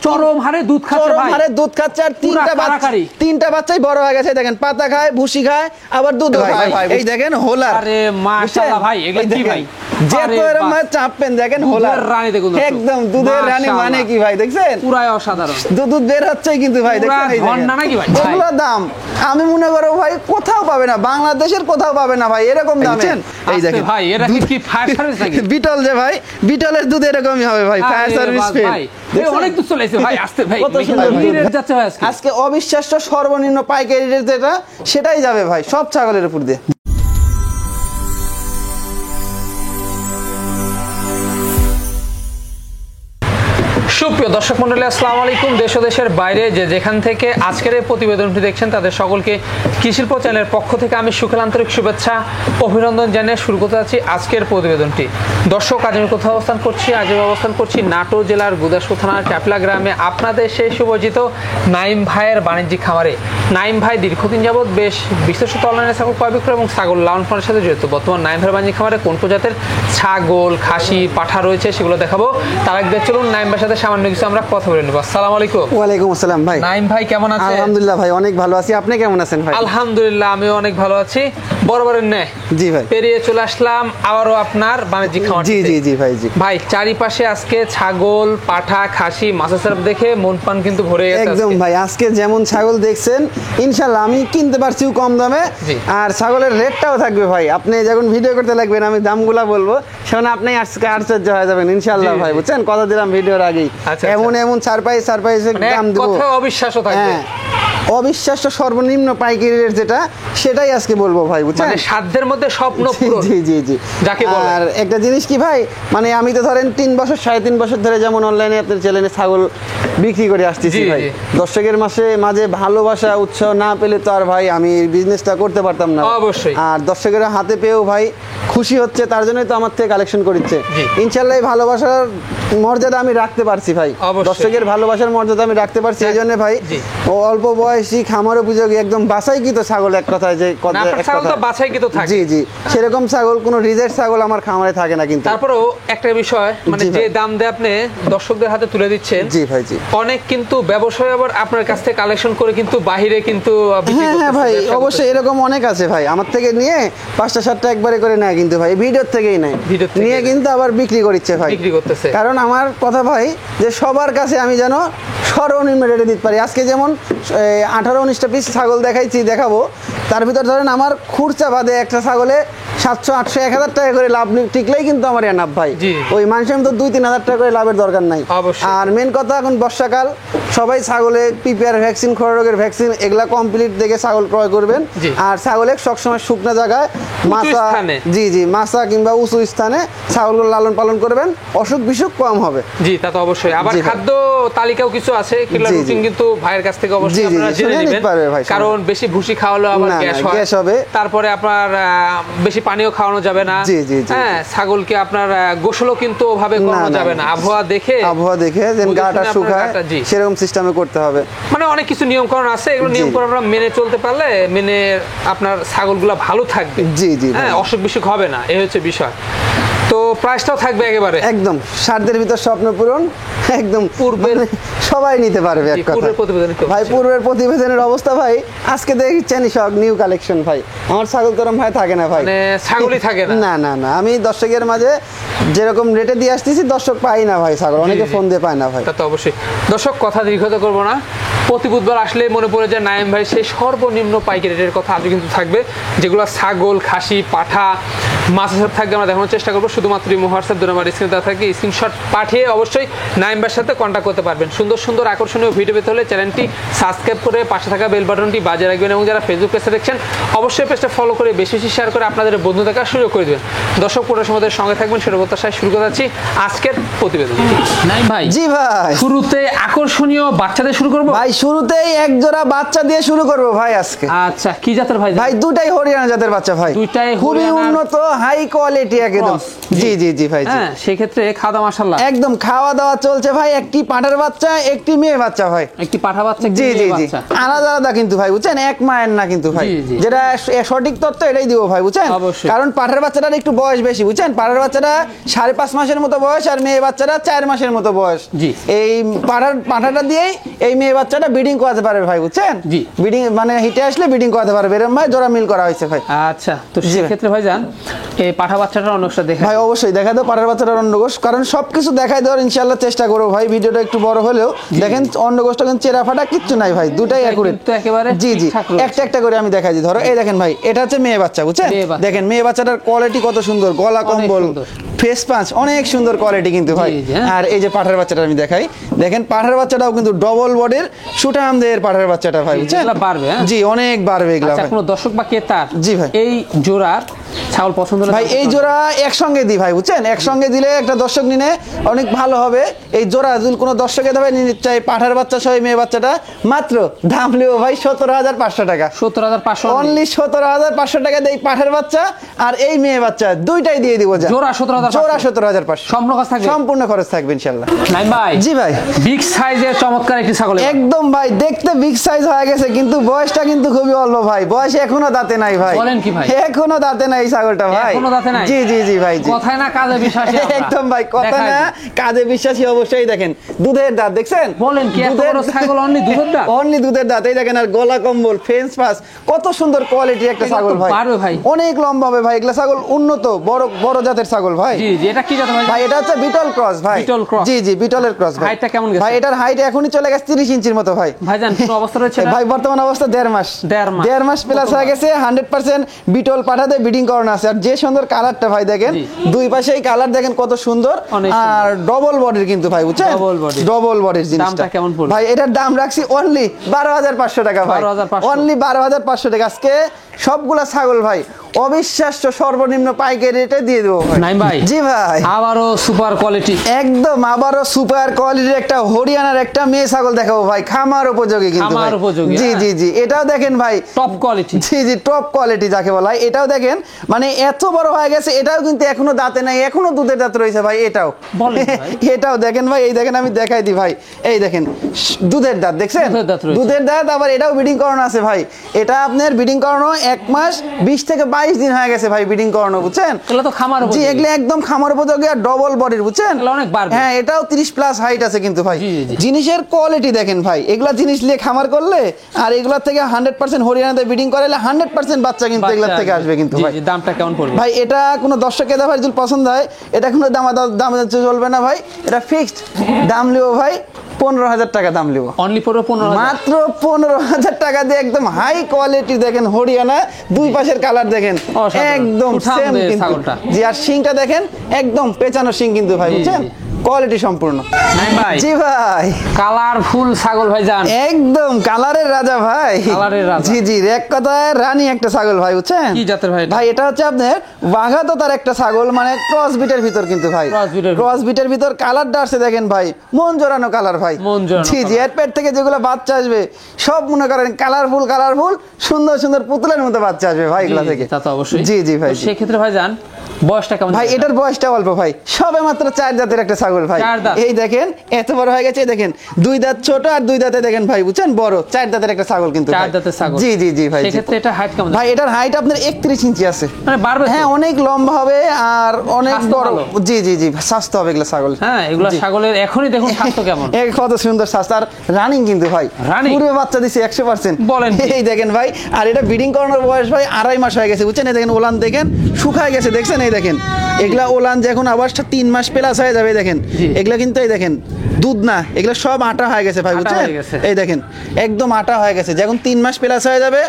চরম হারে দুধ খাচ্ছে আর তিনটা বাচ্চাই বড় হয়ে গেছে। দেখেন পাতা খায়, ভুসি খায়, আবার দুধ খায়। এই দেখেন হোলার, আরে মাশাআল্লাহ ভাই, এগুলো কি ভাই? যেত এরকম ভাবে চাপবেন, দেখেন হোলার রানী, দেখুন একদম দুধের রানী। মানে কি ভাই দেখছেন? পুরাই অসাধারণ দুধ বের হচ্ছে কিন্তু ভাই, দেখছেন এই ঝর্ণা নাকি ভাই? এগুলোর দাম আমি মনে করো ভাই কোথাও পাবে না, বাংলাদেশের কোথাও পাবে না ভাই এরকম দামে। এই দেখেন ভাই, এরা কি ফায়ার সার্ভিস নাকি? বিটল যে ভাই, বিটলের দুধ এরকমই হবে ভাই, ফায়ার সার্ভিস ফেল। অনেক দুধ চলে এসেছে ভাই, আসতে ভাই যাচ্ছে ভাই আজকে অবিশ্বাস্য সর্বনিম্ন পাইকারি রেট যেটা সেটাই যাবে ভাই সব ছাগলের উপর দিয়ে। সুপ্রিয় দর্শক মন্ডলী, আসসালামু আলাইকুম। দেশ ও দেশের বাইরে যে যেখান থেকে আজকের এই প্রতিবেদনটি দেখছেন তাদের সকলকে কৃষিল্প চ্যানেলের পক্ষ থেকে আমি সুখের আন্তরিক শুভেচ্ছা অভিনন্দন জানিয়ে শুরু করতে যাচ্ছি আজকের প্রতিবেদনটি। দর্শক, আজ আমি কোথাও অবস্থান করছি নাটোর জেলার গুদাসপুর থানার ক্যাপলা গ্রামে, আপনাদের সেই সুপরিচিত নাইম ভাইয়ের বাণিজ্যিক খামারে। নাইম ভাই দীর্ঘদিন যাবৎ বেশ বিশেষত অনলাইনে ছাগল ক্রয় বিক্রয় এবং ছাগল লালন পালনের সাথে জড়িত। বর্তমান নাইম ভাইয়ের বাণিজ্যিক খামারে কোন প্রজাতের ছাগল, খাসি, পাঠা রয়েছে সেগুলো দেখাবো। তার আগে চলুন নাইম ভাইয়ের সাথে সামান্য কিছু আমরা কথা বলে নেব। আসসালামু আলাইকুম। ওয়ালাইকুম আসসালাম ভাই। নাইম ভাই কেমন আছেন? আলহামদুলিল্লাহ ভাই, অনেক ভালো আছি। আপনি কেমন আছেন ভাই? আলহামদুলিল্লাহ আমিও অনেক ভালো আছি। বরাবরের ন্যায় জি ভাই পেরিয়ে চলে আসলাম আবারও আপনার বাণিজ্যিক খামার। জি জি জি ভাই। জি ভাই, চারিপাশে আজকে ছাগল, পাঠা, খাসি, মাছের সার্ভ দেখে মন প্রাণ কিন্তু ভরে গেছে একদম ভাই। আজকে যেমন ছাগল দেখছেন ইনশাআল্লাহ আমি কিনতে পারছি কম দামে, আর ছাগলের রেটটাও থাকবে ভাই। আপনি যখন ভিডিও করতে লাগবেন আমি দামগুলা বলবো, সেখানে আপনি আজকে আশ্চর্য হয়ে যাবেন ইনশাআল্লাহ ভাই, বুঝছেন? কথা দিলাম ভিডিওর আগেই এমন এমন সারপ্রাইজের দাম দেব, কথা অবিশ্বাস্য থাকবে। অবিশ্বাস্য সর্বনিম্ন পাইকারি রেট যেটা সেটাই আজকে বলবো ভাই, বুঝছেন? মানে সাধ্যের মধ্যে স্বপ্ন পূরণ। জি জি জি। যাকে বলে। আর একটা জিনিস কি ভাই, মানে আমি তো ধরেন 3 বছর 3.5 বছর ধরে যেমন অনলাইনে আপনার চ্যানেলে ছাগল বিক্রি করে আসতেছি ভাই। দর্শকের মাঝে ভালোবাসা উৎসাহ না পেলে তো আর ভাই আমি এই বিজনেসটা করতে পারতাম না অবশ্যই। আর দর্শকের হাতে পেয়েও ভাই খুশি হচ্ছে, তার জন্যই তো আমার থেকে কালেকশন করছে। ইনশাআল্লাহ এই ভালোবাসার মর্যাদা আমি রাখতে পারছি ভাই, দর্শকের ভালোবাসার মর্যাদা আমি রাখতে পারছি। এই জন্য ভাই অল্প বয়সী খামার উপযোগী একদম বাছাইকৃত ছাগল, এক কথায় যে জি জি সেরকম ছাগল, কোনো রিজেক্ট ছাগল আমার খামারে থাকে না। কিন্তু তারপরেও একটা বিষয়, মানে যে দাম দিয়ে আপনি দর্শকদের হাতে তুলে দিচ্ছেন, জি ভাই জি, অনেক কিন্তু ব্যবসায়ী আবার আপনার কাছ থেকে কালেকশন করে কিন্তু বাহিরে কিন্তু হ্যাঁ ভাই অবশ্যই এরকম অনেক আছে ভাই, আমার থেকে নিয়ে 5টা 7টা একবারে করে নেয় কিন্তু ভাই, ভিডিওর থেকেই নেয়, নিয়ে কিন্তু আবার বিক্রি করছে ভাই, বিক্রি করতেছে। কারণ আমার কথা ভাই যে সবার কাছে আমি যেন সর্বনিম্ন রেটে দিতে পারি। আজকে যেমন 18-19টা পিস ছাগল দেখাবো, তার ভিতর ধরেন আমার খুরচা বাদে একটা ছাগলে 700, 800, 1000 টাকা করে লাভ টিকলেই কিন্তু আমার এনাফ ভাই। ওই মানুষের তো 2-3 হাজার টাকা করে লাভের দরকার নাই। আর মেন কথা এখন বর্ষাকাল, সবাই ছাগলে পিপিআর ভ্যাকসিন, খরা রোগের ভ্যাকসিন এগুলা কমপ্লিট দেখে ছাগল ক্রয় করবেন। আর ছাগলের সবসময় শুকনো জায়গায় মাছা, জি জি মাছা কিংবা উঁচু স্থানে ছাগলগুলো লালন পালন করবেন, অসুখ বিসুখ কম হবে। জি তা তো অবশ্যই। আবার খাদ্য তালিকাও কিছু আছে, রুটিন কিন্তু ভাইয়ের কাছ থেকে অবশ্যই আপনারা জেনে নেবেন, কারণ বেশি ভুসি খাওয়ালে আবার গ্যাস হবে। তারপরে আপনার বেশি পানিও খাওয়ানো যাবে না। হ্যাঁ, ছাগলকে আপনার গোসলও কিন্তু ওভাবে করানো যাবে না, আবহাওয়া দেখে যেন গাটা শুকায় সেরকম সিস্টেমে করতে হবে। মানে অনেক কিছু নিয়মকানুন আছে, এগুলো নিয়মকানুন আমরা মেনে চলতে পারলে আপনার ছাগলগুলো ভালো থাকবে। জি জি, হ্যাঁ, অসুখ বিসুখ হবে না, এই হচ্ছে বিষয়। তো প্রাইসটাও থাকবে একেবারে একদম সাধ্যের ভিতর, স্বপ্ন পূরণ একদম, পূর্বের সবাই নিতে পারবে। এক কথা ভাই, পূর্বের প্রতিবেদনের অবস্থা ভাই আজকে দেখছেন সব নিউ কালেকশন ভাই। আমার ছাগল করম ভাই থাকে না ভাই, মানে ছাগলই থাকে না। না না, আমি দর্শকের মাঝে যেরকম রেটে দিয়ে আসতেছি দর্শক পাই না ভাই ছাগল, অনেকে ফোন দিয়ে পায় না ভাই। তা তো অবশ্যই। দর্শক, কথা দীর্ঘত করবো না, প্রতি বুধবার আসলে মনে পড়ে যায় নাইম ভাই সেই সর্বনিম্ন পাইকারি রেটের কথা আজও কিন্তু থাকবে, যেগুলো ছাগল, খাসি, পাঠা, মাছের থাকবে। আমরা দেখানোর চেষ্টা করবো। শুধুমাত্র হোয়াটসঅ্যাপ 2 নম্বর স্ক্রিনে দেওয়া থাকে, স্ক্রিনশট পাঠিয়ে অবশ্যই নাইম ভাইয়ের সাথে কন্ট্যাক্ট করতে পারবেন। সুন্দর সুন্দর আকর্ষণীয় ভিডিও পেতে হলে চ্যানেলটি সাবস্ক্রাইব করে পাশে থাকা বেল বাটনটি বাজিয়ে রাখবেন, এবং যারা ফেসবুক পেজে দেখছেন অবশ্যই পেজটা ফলো করে বেশি বেশি শেয়ার করে আপনাদের বন্ধু দেখার সুযোগ করে দেবেন। দর্শক পুরো সময়ের সঙ্গে থাকবেন, সেটা প্রত্যাশায় শুরু করে যাচ্ছি আজকের প্রতিবেদন। নাইম ভাই, জি ভাই, শুরুতে আকর্ষণীয় বাচ্চাদের শুরু করবো ভাই। শুরুতেই এক জোড়া বাচ্চা দিয়ে শুরু করব ভাই আজকে। আচ্ছা, কি জাতের ভাই? ভাই দুটাই হরিয়ানা জাতের বাচ্চা ভাই, দুইটাই খুবই উন্নত হাই কোয়ালিটি একদম। জি জি জি ভাই। হ্যাঁ, সেই ক্ষেত্রে খাওয়া মাশাআল্লাহ একদম খাওয়া দাওয়া চলছে ভাই। একটি পাঠার বাচ্চা, একটি মেয়ে বাচ্চা ভাই। একটি পাঠা বাচ্চা, জি জি জি, আলাদা আলাদা কিন্তু ভাই বুঝছেন, এক মায়ের না কিন্তু ভাই। যেটা সঠিক তথ্য এটাই দিব ভাই বুঝছেন, কারণ পাঠার বাচ্চাটার একটু বয়স বেশি বুঝছেন। পাঠার বাচ্চাটা 5.5 মাসের মতো বয়স, আর মেয়ে বাচ্চাটা 4 মাসের মতো বয়স। এই পাঠাটা দিয়েই এই মেয়ে বাচ্চাটা ব্রিডিং করাতে পারবে ভাই বুঝছেন। ব্রিডিং মানে হিটে আসলে ব্রিডিং করাতে পারবে, এরকম ভাই জোড়া মিল করা হয়েছে ভাই। আচ্ছা, তো সেই ক্ষেত্রে ভাই জান এই পাঠা বাচ্চাটার অন্যটা দেখা ভাই, অবশ্যই দেখা দাও পাঠার বাচ্চাটার অন্নগোষ, কারণ সবকিছু দেখাই দেওয়ার ইনশাআল্লাহ চেষ্টা করবো ভাই। ভিডিওটা একটু বড় হলেও দেখেন অন্নগোষটা কিন্তু চেরা ফাটা কিচ্ছু নাই ভাই, দুটাই অ্যাকুরেট একেবারে। জি জি, একটা একটা করে আমি দেখাই দিই। ধরো এই দেখেন ভাই, এটা হচ্ছে মেয়ে বাচ্চা বুঝছেন। দেখেন মেয়ে বাচ্চাটার কোয়ালিটি কত সুন্দর, গলা কম্বল ফেস পাঁচ অনেক সুন্দর কোয়ালিটি কিন্তু ভাই। আর এই যে পাঠার বাচ্চাটা আমি দেখাই, দেখেন পাঠার বাচ্চাটাও কিন্তু ডবল বডির সুঠামদের পাঠার বাচ্চাটা ভাই বুঝছেন, বাড়বে। জি অনেক বাড়বে এগুলা। আচ্ছা, কোনো দর্শক বা ক্রেতা জি ভাই এই জোড়ার ছাগল পছন্দ ভাই, এই জোড়া একসঙ্গে দিই ভাই বুঝছেন, একসঙ্গে দিলে একটা দর্শক নিলে অনেক ভালো হবে। এই জোড়া যদি কোনো দর্শকে দেবে নিতে চাই পাঠার বাচ্চা সহ মেয়ে বাচ্চাটা, মাত্র দাম লিও ভাই 17,500 টাকা। 17,500 অনলি 17,500 টাকা দেই পাঠার বাচ্চা আর এই মেয়ে বাচ্চা দুইটাই দিয়ে দিব। জোড়া 17,500 সম্পূর্ণ খরচ থাকবে ইনশাআল্লাহ। নাই ভাই, জি ভাই, বিগ সাইজের চমৎকার একটি ছাগল একদম ভাই, দেখতে বিগ সাইজ হয়ে গেছে কিন্তু বয়সটা কিন্তু খুবই অল্প ভাই, বয়স এখনো দাঁতে নাই ভাই। বলেন কি ভাই, এখনো দাঁতে নাই এই ছাগলটা ভাই, এখনো দাঁতে নাই। জি জি জি ভাই, কথায় না কাজে বিশ্বাসী একদম ভাই, কথা না কাজে বিশ্বাসী অবশ্যই। দেখেন দুধের দাঁত দেখছেন, বলেন কি এত বড় ছাগল অনলি দুধের দাঁত, অনলি দুধের দাঁত। এই দেখেন আর গলা কম্বল ফেন্স পাস কত সুন্দর কোয়ালিটি একটা ছাগল ভাই, অনেক লম্বা হবে ভাই। এগুলা ছাগল উন্নত বড় বড় জাতের ছাগল ভাই। জি জি, এটা কি জাত ভাই? ভাই এটা হচ্ছে বিটল ক্রস ভাই। বিটল ক্রস, জি জি, বিটলের ক্রস ভাই। হাইটটা কেমন গেছে ভাই? এটার হাইট এখনই চলে গেছে 30 ইঞ্চির মতো ভাই। ভাইজান কোন অবস্থা রয়েছে ভাই? বর্তমান অবস্থা 1.5 মাস, 1.5 মাস প্লাস হয়ে গেছে। 100% বিটল পাঠাতে ব্রিডিং করানো আছে। আর যে সুন্দর কালারটা ভাই দেখেন, দুই পাশেই কালার দেখেন কত সুন্দর, আর ডবল বডির কিন্তু ভাই বুঝছেন, ডবল বডির জিনিসটা। দামটা কেমন পড়বে ভাই? এটার দাম রাখছি অনলি 12,500 টাকা ভাই, অনলি 12,500 টাকা। আজকে সবগুলা ছাগল ভাই অবিশ্বাস্য সর্বনিম্ন পাইকারি রেটে দিয়ে দেবো ভাই। ভাই জি ভাই, আবারও সুপার কোয়ালিটি, একদম আবারও সুপার কোয়ালিটির একটা হরিয়ানার একটা মেয়ে ছাগল দেখাবো ভাই, খামার উপযোগী কিন্তু ভাই। জি জি জি, এটাও দেখেন ভাই টপ কোয়ালিটি। জি জি, টপ কোয়ালিটি যাকে বলা হয়। এটাও দেখেন মানে এত বড় হয়ে গেছে, এটাও কিন্তু এখনো দাঁতে নাই, এখনো দুধের দাঁত রয়েছে ভাই। এটাও এটাও দেখেন ভাই, এই দেখেন আমি দেখাই দিই ভাই, এই দেখেন দুধের দাঁত দেখছেন, দুধের দাঁত। আবার এটাও ব্রিডিং করানো আছে ভাই। এটা আপনার ব্রিডিং করানো 1 মাস 20 থেকে 22 দিন হয়ে গেছে ভাই ব্রিডিং করানো বুঝছেন। এগুলো তো খামার উপযোগী, জি এগুলো একদম খামার উপযোগী আর ডবল বডির বুঝছেন, অনেক বাড়বে। হ্যাঁ, এটাও 30 প্লাস হাইট আছে কিন্তু ভাই। জিনিসের কোয়ালিটি দেখেন ভাই, এগুলা জিনিস নিয়ে খামার করলে আর এগুলা থেকে 100% হরিয়ানাতে ব্রিডিং করাইলে 100% বাচ্চা কিন্তু এগুলা থেকে আসবে কিন্তু ভাই। দামটা কেমন পড়বে ভাই? এটা কোনো দর্শকের দাম যদি পছন্দ হয়, এটা কোনো দাম চলবে না ভাই, এটা ফিক্সড দাম লিও ভাই 15,000 টাকা দাম লিব। অনলি 15,000, মাত্র 15,000 টাকা দিয়ে একদম হাই কোয়ালিটি দেখেন হরিয়ানা, দুই পাশের কালার দেখেন একদম সেম কিন্তু। জি, আর শিংটা দেখেন একদম পেঁচানো শিং কিন্তু ভাই বুঝছেন, কোয়ালিটি সম্পূর্ণ। জি ভাই, কালারফুল ছাগল ভাই জান, একদম কালারের রাজা ভাই, কালারের রাজা। জি জি, এক কথায় রানী একটা ছাগল ভাই বুঝছেন। কি জাতের ভাই? ভাই এটা হচ্ছে আপনার বাঘাতো তার একটা ছাগল, মানে ক্রস বিটের ভিতর কিন্তু ভাই, ক্রস বিটের ভিতর কালারটা আসছে দেখেন ভাই, মন জোড়ানো কালার ভাই। জি জি, এর পেট থেকে যেগুলো বাচ্চা আসবে সব মনে করেন কালারফুল কালারফুল সুন্দর সুন্দর পুতুলের মতো বাচ্চা আসবে ভাই এগুলা থেকে। তা তো অবশ্যই। জি জি ভাই, সেই ক্ষেত্রে ভাই জান বয়সটা কেমন ভাই? এটার বয়সটা অল্প ভাই, সবে মাত্র 4 দাঁতের একটা ছাগল ভাই। এই দেখেন এত বড় হয়ে গেছে, দেখেন 2 দাঁত ছোট আর 2 দাঁতে দেখেন ভাই বুঝছেন বড়, 4 দাঁতের একটা ছাগল কিন্তু 4 দাঁতের ছাগল। জি জি জি ভাই, সেক্ষেত্রে এটা হাইট কেমন ভাই? এটার হাইট আপনার 31 ইঞ্চি আছে, মানে বাড়বে, হ্যাঁ অনেক লম্বা হবে আর অনেক বড়। জি জি জি, স্বাস্থ্য হবে এগুলা ছাগল। হ্যাঁ, এগুলা ছাগলের এখনই দেখুন স্বাস্থ্য কেমন, কত সুন্দর স্বাস্থ্য, আর রানিং কিন্তু ভাই, পুরো বাচ্চা দিছে 100%। বলেন এই দেখেন ভাই, আর এটা ব্রিডিং করানোর বয়স ভাই 2.5 মাস হয়ে গেছে বুঝছেন। এই দেখেন ওলান দেখেন শুকায় গেছে দেখছেন, এই দেখেন এগুলা ওলান যখন আবার 3 মাস প্লাস হয়ে যাবে দেখেন, এগুলা কিন্তু এই দেখেন দুধ না, এগুলো সব আটা হয়ে গেছে ভাই বুঝছেন। এই দেখেন একদম আটা হয়ে গেছে, যখন 3 মাস প্লাস হয়ে যাবে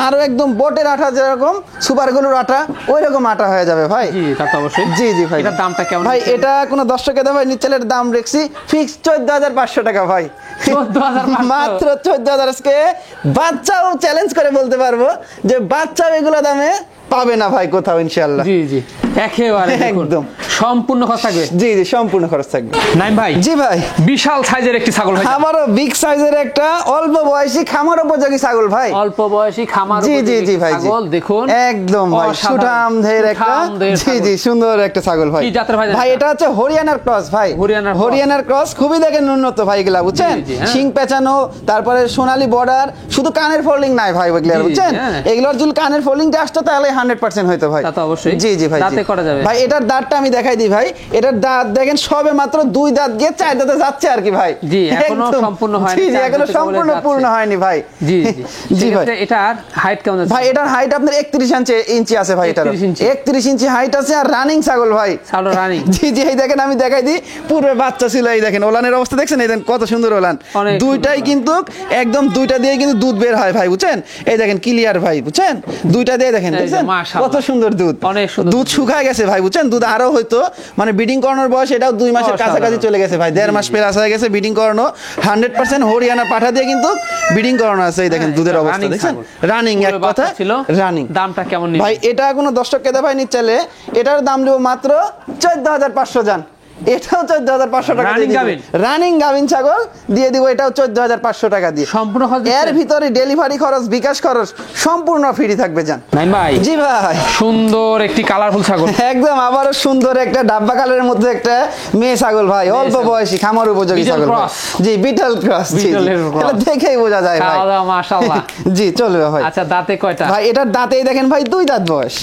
আরো একদম বটের আটা যেরকম সুপারগুলোর আটা ওই রকম আটা হয়ে যাবে ভাই। জি তা তো অবশ্যই। জি জি ভাই, এটার দামটা কেমন ভাই? এটা কোনো দর্শকের দাম ভাই নিচের দাম রেখছি ফিক্স 14,500 টাকা ভাই, 14,500 মাত্র 14,000। আজকে বাচ্চাও চ্যালেঞ্জ করে বলতে পারবো যে বাচ্চাও এগুলো দামে পাবে না ভাই কোথাও ইনশাআল্লাহ। জি জি একেবারে একদম সম্পূর্ণ খরচ থাকবে। জি জি সম্পূর্ণ খরচ থাকবে। নাইম ভাই জি ভাই বিশাল সাইজের একটি ছাগল ভাই, আমারও বিগ সাইজের একটা অল্প বয়সী খামার উপযোগী ছাগল ভাই। অল্প বয়সী খামার জি জি জি ভাই ছাগল দেখুন একদম ভাই সুঠামদের একটা জি জি সুন্দর একটা ছাগল ভাই। কি জাতের ভাই? ভাই এটা হচ্ছে হরিয়ানার ক্রস ভাই, হরিয়ানার ক্রস খুবই দেখেন উন্নত ভাই এগুলা বুঝছেন, শিং পেঁচানো, তারপরে সোনালী বর্ডার, শুধু কানের ফোল্ডিং নাই ভাই ওইগুলা বুঝছেন, এগুলোর যদি কানের ফোল্ডিংটা আসতো তাহলে 100% হইতো ভাই। তা তো অবশ্যই। জি জি ভাই দাঁতে করা যাবে ভাই। এটার দাঁতটা আমি দেখাই দিই ভাই, এটার দাঁত দেখেন সবে মাত্র 2 দাঁত গিয়ে 4 দাঁতে যাচ্ছে আর কি ভাই। জি এখনো সম্পূর্ণ হয়নি। জি জি এখনো সম্পূর্ণ পূর্ণ হয়নি ভাই। জি জি জি ভাই এটার হাইট কেমন আছে ভাই? এটার হাইট আপনার 31 ইঞ্চি আছে ভাই, এটার 31 ইঞ্চি হাইট আছে আর রানিং ছাগল ভাই। ছাগল রানিং। জি জি এই দেখেন আমি দেখাই দিই, পূর্বে বাচ্চা ছিল, এই দেখেন ওলানের অবস্থা দেখছেন, এই দেখেন কত সুন্দর ওলান, দুইটাই কিন্তু একদম দুইটা দিয়ে কিন্তু দুধ বের হয় ভাই বুঝছেন, এই দেখেন ক্লিয়ার ভাই বুঝছেন, দুইটা দিয়ে দেখেন দেখছেন কত সুন্দর দুধ, অনেক সুন্দর দুধ শুকায় গেছে ভাই বুঝছেন, দুধ আরো হয়তো মানে ব্রিডিং করানোর বয়স এটাও 2 মাসের কাছাকাছি চলে গেছে ভাই, 1.5 মাস প্লাস হয়ে গেছে ব্রিডিং করানো, 100% হরিয়ানা পাঠা দিয়ে কিন্তু ব্রিডিং করানো আছে। এই দেখেন দুধের অবস্থা দেখছেন, রানিং এক কথা রানিং। দামটা কেমন ভাই এটা কোনো দর্শক কেদা ভাই নিতে চাইলে এটার দাম নেব মাত্র 14,500 জান, এটাও 14,500 টাকা দিয়ে দিব। রানিং গাভিন ছাগল দিয়ে দিব, এটাও 14,500 টাকা দিয়ে সম্পূর্ণ খরচ, এর ভিতরে ডেলিভারি খরচ, বিকাশ খরচ সম্পূর্ণ ফ্রি থাকবে জান। নাই ভাই জি ভাই সুন্দর একটি কালারফুল ছাগল, একদম আবারও সুন্দর একটা ডাব্বা কালারের মধ্যে একটা মেয়ে ছাগল ভাই, অল্প বয়সী খামার উপযোগী ছাগল। জি বিটল ক্রস, জি এটা দেখেই বোঝা যায় ভাই, মাশাআল্লাহ। জি চলবে ভাই। আচ্ছা দাঁতে কয়টা ভাই? এটার দাঁতেই দেখেন ভাই 2 দাঁত বয়স,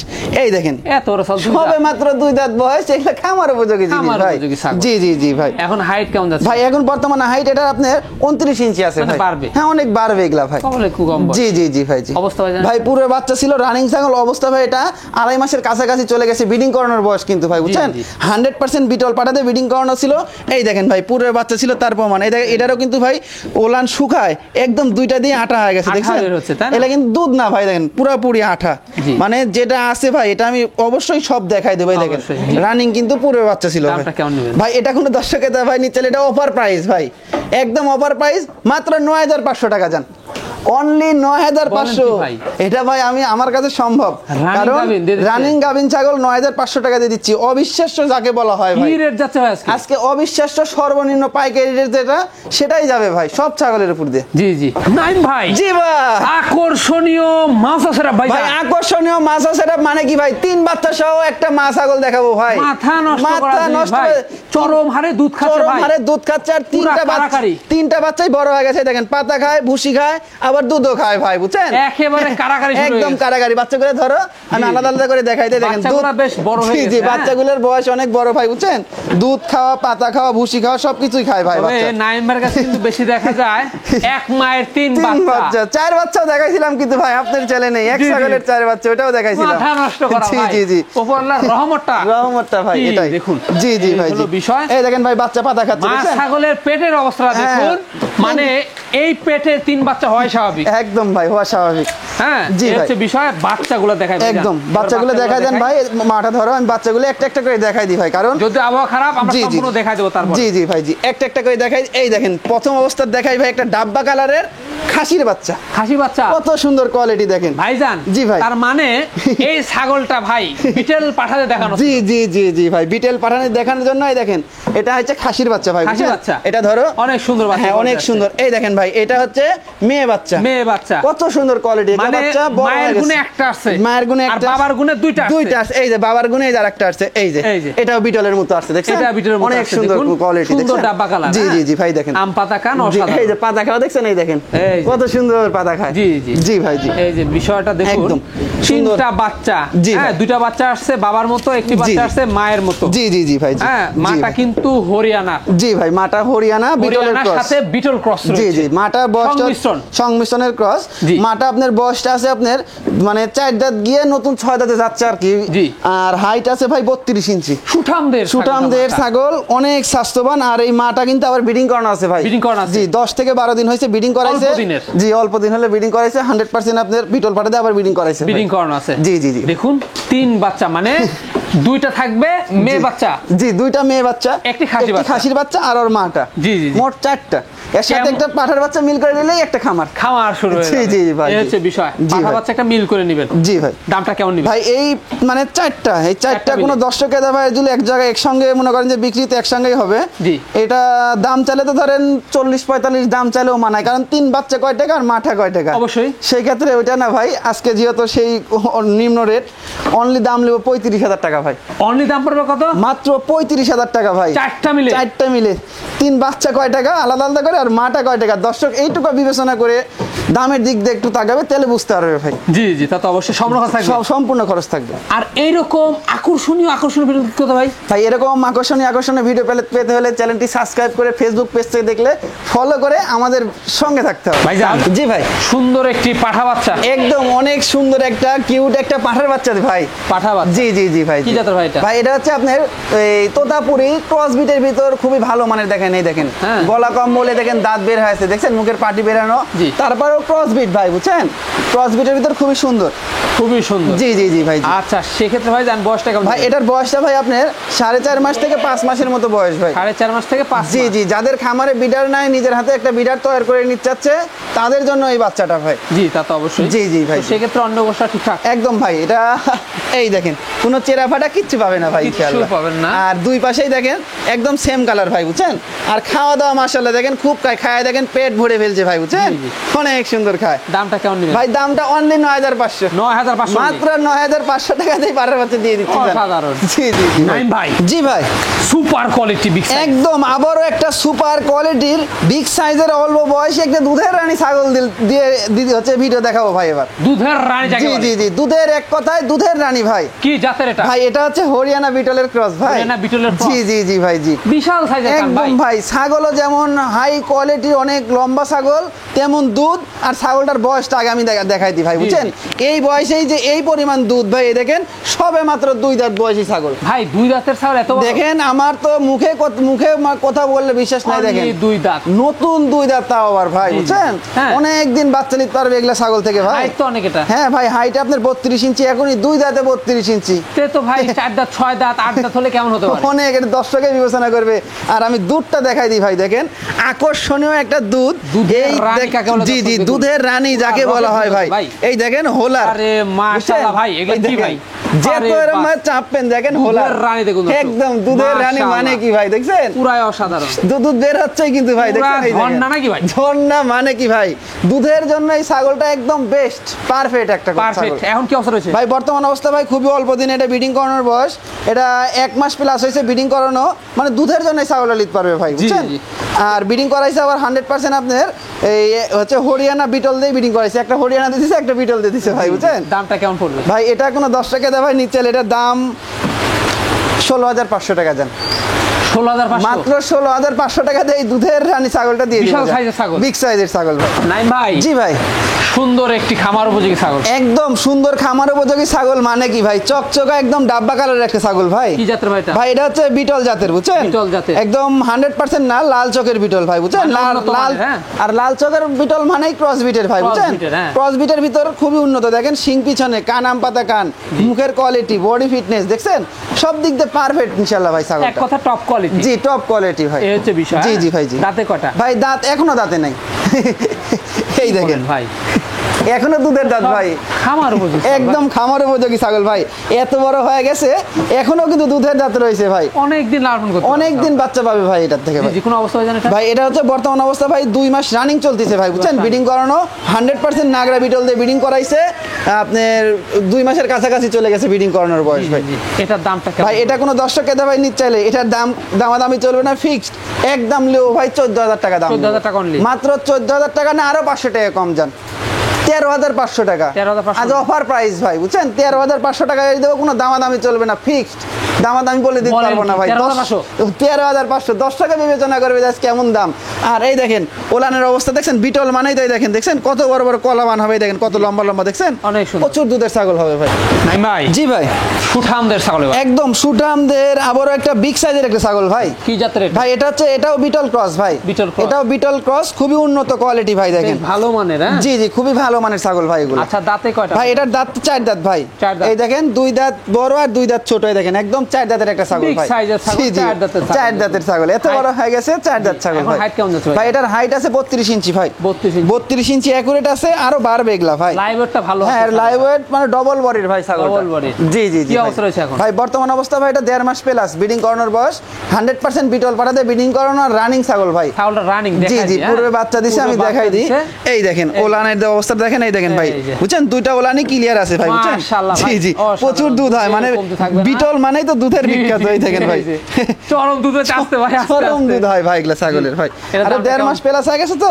এই দেখেন এত বড় ছাগল সবে মাত্র 2 দাঁত বয়স, এগুলা খামার উপযোগী জিনিস ভাই। জি জি জি ভাই। এখন হাইট কেমন যাচ্ছে ভাই? এখন বর্তমানে হাইট এটা আপনার 29 ইঞ্চি আছে ভাই। হ্যাঁ অনেক বাড়বে এগুলা ভাই। জি জি জি ভাই। জি অবস্থা ভাই পুরো বাচ্চা ছিল, রানিং ছাগল অবস্থা ভাই, এটা 2.5 মাসের কাছাকাছি চলে গেছে ব্রিডিং করানোর বয়স কিন্তু ভাই বুঝছেন, 100% বিটল পাঠাতে ব্রিডিং করানো ছিল। এই দেখেন ভাই পুরো বাচ্চা ছিল তার প্রমাণ, এই দেখেন এটারও কিন্তু ভাই ওলান শুকায় একদম দুইটা দিয়ে আঠা হয়ে গেছে দেখছেন, এটা কিন্তু দুধ না ভাই, দেখেন পুরোপুরি আঠা, মানে যেটা আছে ভাই এটা আমি অবশ্যই সব দেখাই দেব। ভাই দেখেন রানিং কিন্তু পুরো বাচ্চা ছিল ভাই। এটা কোনো দর্শকের ভাই নিচে এটা অফার প্রাইস ভাই, একদম অফার প্রাইস, মাত্র 9,500 টাকা জান, অনলি 9,500। এটা ভাই আমি আমার কাছে সম্ভব, কারণ রানিং গাভিন ছাগল 9,500 টাকা দিয়ে দিচ্ছি, অবিশ্বাস্য যাকে বলা হয় ভাই। আজকে অবিশ্বাস্য সর্বনিম্ন পাইকারি রেট যেটা সেটাই যাবে ভাই সব ছাগলের উপর দিয়ে। জি জি নাইম ভাই। জি ভাই আকর্ষণীয় মাছ সেটআপ ভাই। ভাই আকর্ষণীয় মাছ সেটআপ মানে কি ভাই? 3 বাচ্চা সহ একটা মা ছাগল দেখাবো ভাই, মাথা নষ্ট ভাই, চরম হারে দুধ খাচ্ছে ভাই, চরম হারে দুধ খাচ্ছে, আর তিনটা বাচ্চাই বড় হয়ে গেছে দেখেন, পাতা খায়, ভুসি খায়, আবার দুধও খায় ভাই বুঝছেন, একেবারে কারাকারি, একদম কারাকারি। বাচ্চাগুলো ধরো আমি আলাদা আলাদা করে দেখাইতে দেখেন, দুধ বেশ বড় হয়ে গেছে। জি বাচ্চাগুলোর বয়স অনেক বড় ভাই বুঝছেন, দুধ খাওয়া, পাতা খাওয়া, ভুসি খাওয়া সবকিছুই খায় ভাই বাচ্চা। নাইমের কাছে কিন্তু বেশি দেখা যায় এক মায়ের 3 বাচ্চা, 4 বাচ্চাও দেখাইছিলাম কিন্তু ভাই আপনার চ্যানেলে নেই, এক ছাগলের 4 বাচ্চা ওটাও দেখাইছিলাম। মাথা নষ্ট করা ভাই। জি জি উপরআল্লাহর রহমতটা ভাই এটাই দেখুন। জি জি ভাই বিষয়। এই দেখেন ভাই বাচ্চা পাতা খাচ্ছে দেখছেন, ছাগলের পেটের অবস্থা দেখুন, মানে এই পেটে 3 বাচ্চা হয় স্বাভাবিক, একদম ভাই হওয়া স্বাভাবিক। হ্যাঁ জি হচ্ছে বিষয়, বাচ্চাগুলো দেখাই একদম, বাচ্চাগুলো দেখাই দেন ভাই, মাটা ধরো আমি বাচ্চাগুলো একটা একটা করে দেখাই দিই ভাই, কারণ যদি আবহাওয়া খারাপ আমরা সম্পূর্ণ দেখাই দেব তারপর। জি জি ভাই জি একটা একটা করে দেখাই। এই দেখেন প্রথম অবস্থায় দেখাই ভাই একটা ডাব্বা কালারের খাসির বাচ্চা, কত সুন্দর কোয়ালিটি দেখেন ভাইজান। জি ভাই তার মানে এই ছাগলটা ভাই বিটেল পাঠাতে দেখানো। জি জি জি জি ভাই বিটেল পাঠাতে দেখানোর জন্য এই দেখেন এটা হচ্ছে খাসির বাচ্চা ভাই, খাসির বাচ্চা, এটা ধরো অনেক সুন্দর বাচ্চা, হ্যাঁ অনেক সুন্দর। এই দেখেন ভাই এটা হচ্ছে মেয়ে বাচ্চা, কত সুন্দর কোয়ালিটি, বাচ্চা মায়ের গুণে একটা আছে, মায়ের গুণে একটা, আর বাবার গুণে দুইটা আছে। এই যে বাবার গুণে এই যে আরেকটা আছে, এই যে এটাও বিটলের মতো আছে দেখছেন, এটা বিটলের মতো অনেক সুন্দর কোয়ালিটি, সুন্দর ডাব্বা কালার। জি জি জি ভাই দেখেন আম পাতা কান অসাধারণ, এই যে পাতা খাওয়া দেখছেন, এই দেখেন কত সুন্দর পাতা খায়। জি জি জি ভাই জি এই যে বিষয়টা দেখুন, একদম 3টা বাচ্চা, হ্যাঁ 2টা বাচ্চা আসছে বাবার মতো, একটি বাচ্চা আসছে মায়ের মতো। জি জি জি ভাই হ্যাঁ মাটা কিন্তু হরিয়ানা। জি ভাই মাটা হরিয়ানা বিটলের ক্রস, সাথে বিটল ক্রস রয়েছে। জি জি মাটা বয়সটা সংমিশ্রণের ক্রস, মাটা আপনার বয়সটা আছে আপনার মানে 4 দাঁত গিয়ে নতুন 6 দাঁতে যাচ্ছে আর কি, আর হাইট আছে ভাই 32 ইঞ্চি, সুঠামদের ছাগল, অনেক স্বাস্থ্যবান। আর এই মাটা কিন্তু আবার ব্রিডিং করানো আছে ভাই, ব্রিডিং করানো আছে। জি 10 থেকে 12 দিন হয়েছে ব্রিডিং করাইছে, জি অল্প দিন হলে ব্রিডিং করাইছে, 100% আপনার বিটল পাঠাতে আবার ব্রিডিং করাইছে, ব্রিডিং করানো আছে। জি জি জি দেখুন 3 বাচ্চা, মানে দুইটা থাকবে মেয়ে বাচ্চা। জি, দুইটা মেয়ে বাচ্চা, একটি খাসির বাচ্চা আর ওর মাটা। জি জি, মোট 4টা। এর সাথে একটা পাঠার বাচ্চা মিল করে নিলেই একটা খামার শুরু হয়ে যাবে। জি জি ভাই, এই হচ্ছে বিষয়। পাঠা বাচ্চা একটা মিল করে নেবেন। জি ভাই। দামটা কেমন নেবেন ভাই? এই মানে 4টা, এই 4টা কোনো দর্শক দাদা ভাই যদি এক জায়গায় একসঙ্গে মনে করেন যে বিক্রি তো একসঙ্গেই হবে। জি। এটা দাম চাইলে তো ধরেন 40-45 দাম চাইলেও মানায়, কারণ 3 বাচ্চা কয় টাকা আর মাঠা কয় টাকা। অবশ্যই সেই ক্ষেত্রে ওইটা না ভাই, আজকে যেহেতু সেই নিম্ন রেট, অনলি দাম নেব 35,000 টাকা ভাই। অনলি দাম পড়বে কত? মাত্র 35,000 টাকা ভাই। 4টা মিলে? 4টা মিলে। 3 বাচ্চা কয় টাকা আলাদা আলাদা করে আর মাটা কয় টাকা, দর্শক এইটুকু বিবেচনা করে দামের দিক দিয়ে একটু তাকাবে, তাহলে বুঝতে পারবে ভাই। জি জি, তা তো অবশ্যই সম্পূর্ণ খরচ থাকবে। সম্পূর্ণ খরচ থাকবে। আর এইরকম আকর্ষণীয় ভিডিও কত ভাই? ভাই এরকম আকর্ষণীয় ভিডিও পেতে হলে চ্যানেলটি সাবস্ক্রাইব করে ফেসবুক পেজ থেকে দেখলে ফলো করে আমাদের সঙ্গে থাকতে হবে। ভাইজান, জি ভাই। সুন্দর একটি পাঠা বাচ্চা, একদম অনেক সুন্দর একটা কিউট একটা পাঠার বাচ্চা ভাই। পাঠা বাচ্চা? জি জি জি ভাই। কি জাতের ভাই এটা? ভাই এটা হচ্ছে আপনার এই তোতাপুরি ক্রস বিটের ভিতর, খুবই ভালো মানের। দেখেন এই দেখেন গলা কম বলে দেখেন দাঁত বের হয়েছে, দেখছেন মুখের পাটি বেরানো। তারপরেও ক্রস বিট ভাই, বুঝছেন? ক্রস বিটের ভিতর খুবই সুন্দর, খুবই সুন্দর। জি জি জি ভাই। আচ্ছা, সেক্ষেত্রে ভাই জান বয়সটা কেমন? ভাই এটার বয়সটা ভাই আপনার 4.5 মাস থেকে 5 মাসের মতো বয়স ভাই। 4.5 মাস থেকে 5 মাস। জি জি, যাদের খামারে বিডার নাই, নিজের হাতে একটা বিডার তৈরি করে নিচ্ছে, তাদের জন্য এই বাচ্চাটা ভাই। জি, তা তো অবশ্যই। জি জি ভাই। সেক্ষেত্রে অন্য অবস্থা ঠিকঠাক একদম ভাই। এটা এই দেখেন কোনো চেরা ফাটা কিচ্ছু পাবে না ভাই, ইনশাআল্লাহ পাবেন না। আর দুই পাশেই দেখেন একদম সেম কালার ভাই, বুঝছেন? আর খাওয়া দাওয়া মাশাআল্লাহ দেখেন খুব খায়, দেখেন পেট ভরে ফেলছে ভাই, বুঝছেন? অনেক সুন্দর খায়। দামটা কেমন নেবেন ভাই? দামটা অনলি 9,500। 9,500 মাত্র 9,500 টাকাতেই পারের বাচ্চা দিয়ে দিচ্ছি। অসাধারণ। জি জি জি নাইম ভাই। জি ভাই। সুপার কোয়ালিটি বিগ সাইজ, একদম আবারও একটা সুপার কোয়ালিটির বিগ সাইজের অল্প বয়সী একটা দুধের রানী ছাগল দিয়ে দিদি হচ্ছে ভিডিও দেখাবো ভাই এবার। দুধের রানী যাকে জি বলে? জি জি, দুধের এক কথায় দুধের রানী ভাই। কি জাতের এটা ভাই? এটা হচ্ছে হরিয়ানা বিটলের ক্রস ভাই। হরিয়ানা বিটলের ক্রস? জি জি জি ভাই। জি, বিশাল সাইজের কান ভাই। একদম ভাই। ছাগলও যেমন হাই কোয়ালিটি, অনেক লম্বা ছাগল, তেমন দুধ। আর ছাগলটার বয়সটা আগে আমি দেখাই দিই ভাই, বুঝছেন? এই বয়সেই যে এই পরিমাণ দুধ ভাই, এই দেখেন সবে মাত্র 2 দাঁত বয়সী ছাগল ভাই। 2 দাঁতের ছাগল এত বড়? দেখেন আমার তো মুখে কথা বললে বিশ্বাস নাই। দেখেন 2 দাঁত, নতুন 2 দাঁত, তাও আবার ভাই, বুঝছেন? অনেক দিন বাচ্চা নিতে পারবে এগুলা ছাগল থেকে ভাই। হাইট তো অনেক এটা। হ্যাঁ ভাই, হাইট আপনার 32 ইঞ্চি, এখনই 2 দাঁতে 32 ইঞ্চি। তে তো ভাই 4 দাঁত 6 দাঁত 8 দাঁত হলে কেমন হতে পারে? অনেক, এটা দর্শকে বিবেচনা করবে। আর আমি দুধটা দেখাই দিই ভাই, দেখেন আকর্ষণীয় একটা দুধ। দুধের রানী কাকে বলে? জি জি, দুধের রানী যাকে বলা হয় ভাই। এই দেখেন হোলার। আরে মাশাআল্লাহ ভাই, এগুলো কি ভাই? যেত এরকম চাপেন, দেখেন হোলার রানী দেখুন, একদম দুধের রানী মানে কি ভাই, দেখছেন? পুরাই অসাধারণ। দুধ বের হচ্ছে কিন্তু ভাই, দেখছেন? এই ঝর্ণা নাকি ভাই? ঝর্ণা মানে কি ভাই? দুধের জন্য এই ছাগলটা একদম বেস্ট, পারফেক্ট একটা ছাগল। পারফেক্ট। এখন কি অবস্থা রয়েছে ভাই? বর্তমান অবস্থা ভাই খুবই অল্প দিন এটা ব্রিডিং করানোর বয়স। এটা 1 মাস প্লাস হয়েছে ব্রিডিং করানো, মানে দুধের জন্য এই ছাগলটা নিতে পারবে ভাই, বুঝছেন? আর ব্রিডিং করাইছে আবার 100% আপনার এই হচ্ছে হরিয়ানা বিটল দিয়ে ব্রিডিং করাইছে। একটা হরিয়ানা দিয়ে দিছে, একটা বিটল দিয়ে দিছে ভাই, বুঝছেন? দামটা কেমন পড়বে ভাই? এটা কোনো 10 টাকা দেয় ভাই নিচে, এটার দাম 16,500 টাকা দেন। 16,500? মাত্র 16,500 টাকা দিয়ে এই দুধের রানী ছাগলটা দিয়ে দিবেন। বিশাল সাইজের ছাগল, বিগ সাইজের ছাগল ভাই। নাইম ভাই। জি ভাই। সুন্দর একটি খামার উপযোগী ছাগল। একদম সুন্দর খামার উপযোগী ছাগল মানে কি ভাই? চকচকা একদম ডাব্বা কালারের একটা ছাগল ভাই। কি জাতের ভাই এটা? ভাই এটা হচ্ছে বিটল জাতের, বুঝছেন? বিটল জাতের, একদম 100% না, লাল চকের বিটল ভাই, বুঝছেন? লাল আর লাল চকের বিটল মানেই ক্রস বিটের ভাই, বুঝছেন? ক্রস বিটের ভিতর খুবই উন্নত। দেখেন শিং পিছনে, কান আম পাতা কান, মুখের কোয়ালিটি, বডি ফিটনেস, দেখছেন সব দিক দিয়ে পারফেক্ট ইনশাআল্লাহ ভাই ছাগলটা। এক কথা টপ কোয়ালিটি। জি, টপ কোয়ালিটি ভাই। এই হচ্ছে বিষয়। জি জি ভাই। জি। দাঁতে কয়টা ভাই? দাঁত এখনো দাঁতে নাই। এই দেখেন ভাই, এখনো দুধের দাঁত ভাই। খামার উপযোগী, একদম খামার উপযোগী ছাগল ভাই। এত বড় হয়ে গেছে, এখনো কিন্তু দুধের দাঁত রয়েছে ভাই। অনেক দিন লালন করতে, অনেক দিন বাচ্চা পাবে ভাই এটার থেকে ভাই। যে কোনো অবস্থা জানেন ভাই এটা হচ্ছে বর্তমান অবস্থা ভাই 2 মাস রানিং চলতেছে ভাই, বুঝছেন? ব্রিডিং করানো 100% নাগরা বিটল দিয়ে ব্রিডিং করাইছে। আপনার 2 মাসের কাছাকাছি চলে গেছে ব্রিডিং করানোর বয়স ভাই। এটার দামটা ভাই? এটা কোনো দর্শক কেদা ভাই নিতে চাইলে এটার দামাদামি চলবে না, ফিক্সড একদম লেও ভাই 14,000 টাকা দাম। 14,000 টাকা অনলি? মাত্র 14,000 টাকা না, আরো 500 টাকা কম যান। 13,500 টাকা 13,500 আজ অফার প্রাইস ভাই, বুঝছেন? 13,500 টাকা দেবো, কোনো দামাদামি চলবে না, ফিক্সড দামাদামি বলে দিতে পারবো না ভাই। 13,500 10 টাকা বিবেচনা করবে আজ কেমন দাম। আর এই দেখেন ওলানের অবস্থা দেখছেন, বিটল মানেই তাই দেখেন, দেখছেন কত বড় বড় কলাবান হবে, দেখেন কত লম্বা লম্বা, দেখছেন? অনেক সুন্দর, প্রচুর দুধের ছাগল হবে ভাই। নাইম ভাই। জি ভাই। সুঠামদের ছাগল, একদম সুঠামদের আবারও একটা বিগ সাইজের একটা ছাগল ভাই। কি জাতের এটা? ভাই এটা হচ্ছে, এটাও বিটল ক্রস ভাই। বিটল ক্রস? এটাও বিটল ক্রস, খুবই উন্নত কোয়ালিটি ভাই, দেখেন ভালো মানের। জি জি, খুবই ভালো মানের ছাগল ভাই এগুলো। আচ্ছা দাঁতে কয়টা ভাই এটার দাঁত 4 দাঁত ভাই। এই দেখেন 2 দাঁত বড় আর 2 দাঁত ছোট, এই দেখেন একদম 4 দাঁতের একটা ছাগল ভাই। 4 দাঁতের ছাগল, এত বড় হয়ে গেছে 4 দাঁত ছাগল ভাই। হাইট কেমন যাচ্ছে ভাই এটার হাইট আছে 32 ইঞ্চি ভাই। 32 ইঞ্চি অ্যাকুরেট আছে, আরো বাড়বে এগুলা ভাই। লাইভ ওয়েটটা ভালো আছে। হ্যাঁ লাইভ ওয়েট মানে ডবল বডির ভাই ছাগল। Double body. জি জি জি। কি অবস্থা রয়েছে এখন? ভাই বর্তমান অবস্থা ভাই এটা 1.5 মাস প্লাস ব্রিডিং করানোর বয়স, 100% বিটল পাঠাতে ব্রিডিং করানো আর রানিং ছাগল ভাই। ছাগলটা রানিং দেখাই জি জি পূর্বে বাচ্চা দিছে, আমি দেখাই দিই। এই দেখেন ওলানের অবস্থা দেখেন, এই দেখেন ভাই বুঝছেন দুইটা ওলানি ক্লিয়ার আছে ভাই বুঝছেন। জি জি প্রচুর দুধ হয়, মানে বিটল মানেই তো দুধের বিখ্যাত। এই দেখেন ভাই চরম দুধে চাচ্ছে ভাই, চরম দুধ হয় ভাই এগুলা ছাগলের ভাই। আর 1.5 মাস প্লাস হয়ে গেছে তো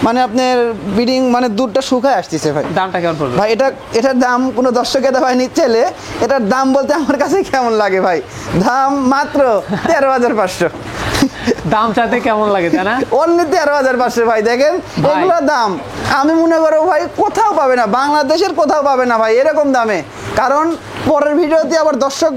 মানে আপনার ব্রিডিং মানে দুধটা শুকায় আসতেছে ভাই। দামটা কেমন পড়বে ভাই? এটার দাম কোনো দর্শকে ভাই নিচ্ছে, এটার দাম বলতে আমার কাছে কেমন লাগে ভাই, দাম মাত্র 13,500। দাম চাইতে কেমন লাগে তাই না? অনলি 13,500 ভাই। দেখেন এগুলো দাম আমি মনে করো ভাই কোথাও পাবে না, বাংলাদেশের কোথাও পাবে না ভাই এরকম দামে। কারণ পরের ভিডিওতে আবার দর্শক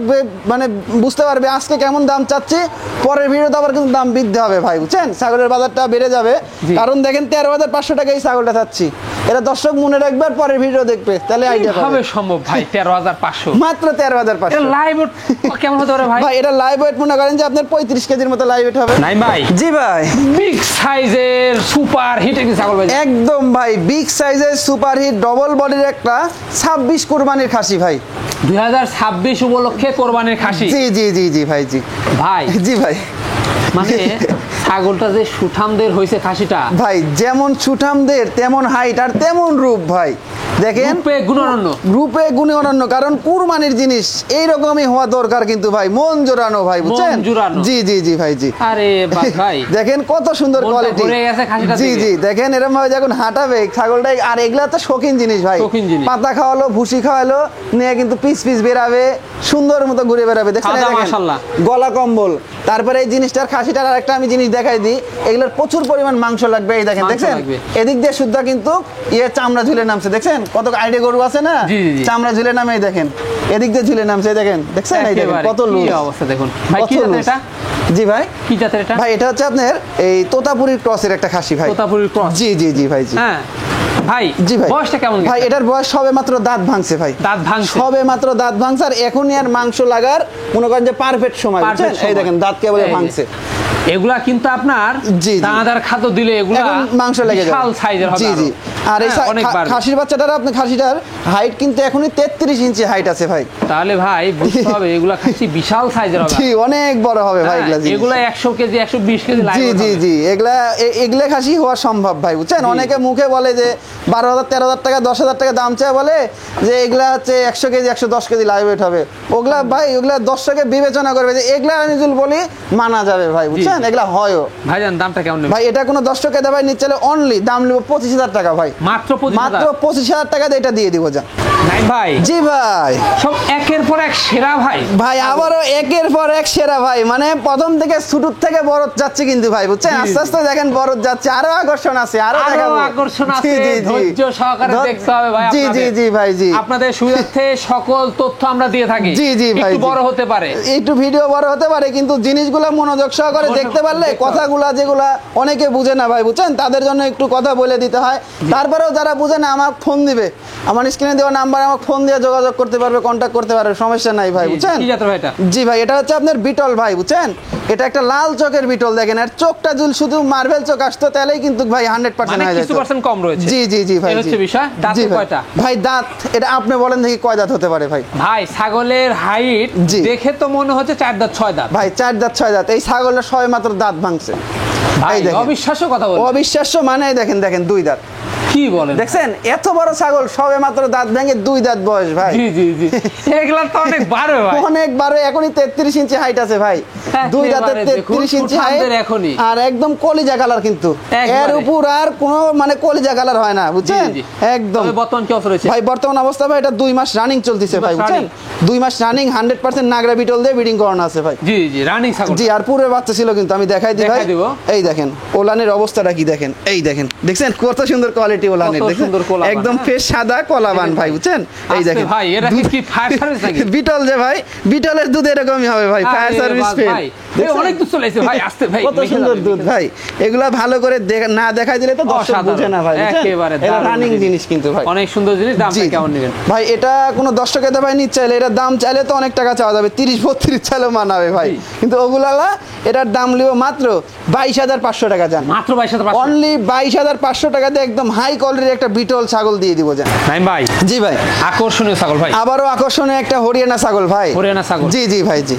মানে বুঝতে পারবে আজকে কেমন দাম চাচ্ছি, পরের ভিডিওতে আবার কিন্তু দাম বৃদ্ধি হবে ভাই বুঝছেন, ছাগলের বাজারটা বেড়ে যাবে। কারণ দেখেন 13,500 টাকা এই ছাগলটা চাচ্ছি, এটা দর্শক মনে রাখবে আর পরের ভিডিও দেখবে, তাহলে আইডিয়া হবে সম্ভব ভাই। 13,500 মাত্র 13,500। লাইভ ওয়েট কেমন হতে পারে ভাই? ভাই এটা লাইভ ওয়েট মনে করেন যে আপনার 35 কেজির মতো লাইভ ওয়েট হবে। নাই ভাই? জি ভাই বিগ সাইজের সুপার হিট একটি ছাগল ভাই। একদম ভাই বিগ সাইজের সুপার হিট ডবল বডির একটা 26 কুরবানির খাসি ভাই। 2026 উপলক্ষে কোরবানির খাসি। জি জি জি জি ভাই। জি ভাই জি ভাই মানে ছাগলটা যে সুঠামদের হয়েছে খাসিটা ভাই, যেমন সুঠামদের তেমন হাইট আর তেমন রূপ ভাই। দেখেন রূপে গুণে অনন্য, কারণ কুরবানির জিনিস এইরকমই হওয়া দরকার কিন্তু ভাই, মন জোরানো ভাই বুঝছেন। জি জি জি ভাই। জি আরে ভাই দেখেন কত সুন্দর কোয়ালিটি। জি জি দেখেন এরকম ভাবে যখন হাঁটাবে ছাগলটা, আর এগুলা তো শৌখিন জিনিস ভাই, পাতা খাওয়ালো ভুসি খাওয়ালো নিয়ে কিন্তু পিস পিস বেরাবে, সুন্দর মতো ঘুরে বেরাবে। দেখেন গলা কম্বল। তারপরে এই জিনিসটার খাসিটার আরেকটা আমি জিনিস দেখাই দিই, এগুলোর প্রচুর পরিমাণ মাংস লাগবে। এই দেখেন দেখছেন এদিক দিয়ে শুদ্ধা কিন্তু চামড়া ঝুলে নামছে, দেখছেন কত আইডে গরু আছে না, চামড়া ঝুলে নামে। এই দেখেন এদিক দিয়ে ঝুলে নামছে, দেখেন দেখছেন এই দেখেন কত লুজ অবস্থা। দেখুন ভাই কি জাতের এটা? জি ভাই কি জাতের এটা? ভাই এটা হচ্ছে আপনার এই তোতাপুরীর ক্রসের একটা খাসি ভাই। তোতাপুরীর ক্রস। জি জি জি ভাই। জি হ্যাঁ ভাই। জি ভাই বয়সটা কেমন ভাই? এটার বয়স সবে মাত্র দাঁত ভাঙছে ভাই, দাঁত ভাঙছে সবে মাত্র দাঁত ভাঙছে, আর এখনই আর মাংস লাগার মনে করেন যে পারফেক্ট সময়। এই দেখেন দাঁত কেবল ভাঙছে। এগুলা কিন্তু আপনার দানাদার খাদ্য দিলে এগুলা মাংস লেগে যাবে, বিশাল সাইজের হবে। জি জি। আর এই খাসির বাচ্চাটার আপনি খাসিটার হাইট কিন্তু এখনই 33 ইঞ্চি হাইট আছে ভাই। তাহলে ভাই বুঝতে হবে এগুলা খাসি বিশাল সাইজের হবে। জি অনেক বড় হবে ভাই এগুলা। এগুলা 100 কেজি 120 কেজি লাগবে। জি জি জি এগুলা খাসি হওয়া সম্ভব ভাই বুঝছেন। অনেকে মুখে বলে যে 12,000 13,000 টাকা 10,000 টাকা দাম চায়, বলে যে এগুলা হচ্ছে 100 কেজি 110 কেজি লাইভ ওয়েট হবে। ওগুলা ভাই ওগুলা দর্শকে বিবেচনা করবে যে এগুলা আমি যদি বলি মানা যাবে ভাই বুঝছেন, এগুলা হয়ও। ভাইজান দামটা কেমন নেবেন? ভাই এটা কোনো দর্শকে দেবাই নিচ্ছে অনলি দাম নেব 25,000 টাকা ভাই। মাত্র 25,000 টাকা দিয়ে এটা দিয়ে দিব। যা নাই ভাই। জি ভাই সব একের পর এক সেরা ভাই। ভাই আবারও একের পর এক সেরা ভাই, মানে প্রথম থেকে ছোট থেকে বড় যাচ্ছে কিন্তু ভাই বুঝছেন। আস্তে আস্তে দেখেন বড় যাচ্ছে, আরো আকর্ষণ আছে, আরো আকর্ষণ আছে। ধৈর্য সহকারে দেখতে হবে ভাই। জি জি জি ভাই। জি আপনাদের সুবিধার্থে সকল তথ্য আমরা দিয়ে থাকি। জি জি ভাই একটু বড় হতে পারে, একটু ভিডিও বড় হতে পারে, কিন্তু জিনিসগুলো মনোযোগ সহকারে দেখতে পারলে কথাগুলা যেগুলা অনেকে বুঝে না ভাই বুঝছেন, তাদের জন্য একটু কথা বলে দিতে হয়। তারপরেও যারা বুঝে না আমাকে ফোন দিবে, আমার স্ক্রিনে দেওয়া নাম্বারে আমাকে ফোন দিয়ে যোগাযোগ করতে পারবে, কন্ট্যাক্ট করতে পারবে, সমস্যা নাই ভাই বুঝছেন। কি জাতের ভাই এটা? জি ভাই এটা হচ্ছে আপনার বিটল ভাই বুঝছেন। এটা একটা লাল চোখের বিটল। দেখেন আর চোখটা যদি শুধু মার্বেল চোখ আসতো তাহলেই কিন্তু ভাই 100% হয়ে যেত। 100% কম রয়েছে। জি জি জি ভাই। এই হচ্ছে বিষয়। দাঁত কয়টা? ভাই দাঁত এটা আপনি বলেন দেখি কয় দাঁত হতে পারে ভাই? ভাই ছাগলের হাইট দেখে তো মনে হচ্ছে 4 দাঁত 6 দাঁত। ভাই 4 দাঁত 6 দাঁত। এই ছাগলের সবে মাত্র দাঁত ভাঙছে ভাই। অবিশ্বাস্য কথা বল। অবিশ্বাস্য মানে দেখেন দেখেন 2 দাঁত। কি বলেন? দেখছেন এত বড় ছাগল সবে মাত্র দাঁত ভেঙে 2 দাঁত বয়স ভাই। জি জি জি এগুলা তো অনেক বড় ভাই, অনেক বড়। এখনই 33 ইঞ্চি হাইট আছে ভাই, 2 দাঁতে 33 ইঞ্চি হাইট, আর একদম কলিজা কালার কিন্তু এর উপর আর কোনো মানে কলিজা কালার হয় না বুঝছেন একদম। বর্তমান কি অবস্থা রয়েছে ভাই? বর্তমান অবস্থা ভাই এটা 2 মাস রানিং চলতেছে ভাই বুঝছেন। 2 মাস রানিং 100% নাগরা বিটল দিয়ে ব্রিডিং করানো আছে ভাই। জি জি রানিং ছাগল। জি আর পুরো বাচ্চা ছিল কিন্তু আমি দেখাই দিই ভাই। এই দেখেন ওলানের অবস্থাটা কি দেখেন, এই দেখেন দেখছেন কত সুন্দর কোয়ালিটি কোয়ালিটি ওলানের, কত দেখেন সুন্দর কোলাবান, একদম হ্যাঁ। ফ্রেশ সাদা কোলাবান ভাই, বুঝছেন? এই আস্তে দেখেন ভাই, এটা কি ফায়ার সার্ভিস নাকি? বিটল যে ভাই, বিটলের দুধ এরকমই হবে ভাই, ফায়ার আরে সার্ভিস বাস ফেল। ভাই, এই অনেক দুধ চলে আসছে ভাই, আস্তে ভাই, কত মেখে সুন্দর যাবে, দুধ মেখে ভাই, এগুলা ভালো করে না দেখাই দিলে তো দর্শক অসাধারণ, বুঝে না ভাই, বুঝছেন? একেবারে এটা দারুণ রানিং জিনিস কিন্তু ভাই, অনেক সুন্দর জিনিস। দামটা জি। কেমন নেবেন ভাই এটা কোনো দর্শকের ভাই নিতে চাইলে এটার দাম চাইলে তো অনেক টাকা চাওয়া যাবে, 30-32 চাইলেও মানাবে ভাই, জি। কিন্তু ওগুলা এটার দাম লিব মাত্র 22,500 টাকা জান, মাত্র 22,500? অনলি 22,500 টাকা দিয়ে একদম হাই কোয়ালিটির একটা বিটল ছাগল দিয়ে দিব জান। নাইম ভাই, জি ভাই, আকর্ষণীয় ছাগল ভাই, আবারও আকর্ষণীয় একটা হরিয়ানা ছাগল ভাই, হরিয়ানা ছাগল, জি জি ভাই, জি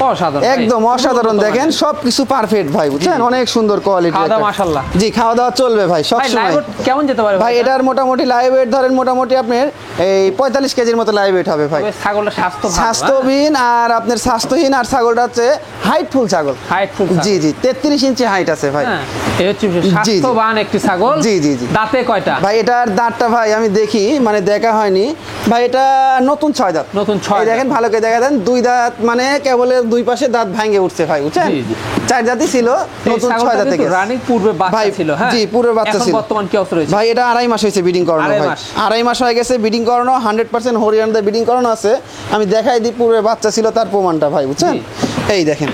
অসাধারণ ভাই। একদম অসাধারণ, দেখেন সবকিছু পারফেক্ট ভাই, বুঝছেন? অনেক সুন্দর কোয়ালিটি, খাওয়া দাওয়া মাশাআল্লাহ। জি খাওয়া দাওয়া চলবে ভাই সব ভাই সময়। লাইভ কেমন যেতে পারে ভাই এটার মোটামুটি লাইভ ওয়েট ধরেন মোটামুটি আপনার এই 45 কেজির মতো লাইভ ওয়েট হবে ভাই, তবে ছাগলের স্বাস্থ্য ভালো, স্বাস্থ্যহীন আর আপনার স্বাস্থ্যহীন, আর ছাগলটা হচ্ছে হাইটফুল ছাগল, হাইটফুল জি জি 33 ইঞ্চি হাইট আছে ভাই। হ্যাঁ, এই হচ্ছে জি। স্বাস্থ্যবান একটি ছাগল। জি, জি, জি। দাঁতে কয়টা? ভাই এটার দাঁতটা ভাই আমি দেখি, মানে দেখা হয়নি ভাই, এটা নতুন 6 দাঁত, নতুন 6 এই দেখেন ভালো করে দেখা দেন, 2 দাঁত মানে কেবল দুই পাশে দাঁত ভাঙে উঠছে ভাই, বুঝছেন? জি, জি। 4 দাঁতই ছিল, নতুন 6 দাঁতে গেছে রানিং পূর্বে বাচ্চা ভাই, ছিল, হ্যাঁ জি পূর্বে বাচ্চা এখন ছিল। বর্তমান কি অবস্থা রয়েছে? ভাই এটা 2.5 মাস হয়েছে বিডিং করানো আড়াই ভাই, মাস। 2.5 মাস হয়ে গেছে বিডিং করানো, 100% হরিয়ানাতে বিডিং করানো আছে। আমি দেখাই দিই পূর্বে বাচ্চা ছিল তার প্রমাণটা ভাই, বুঝছেন? জি। এই দেখেন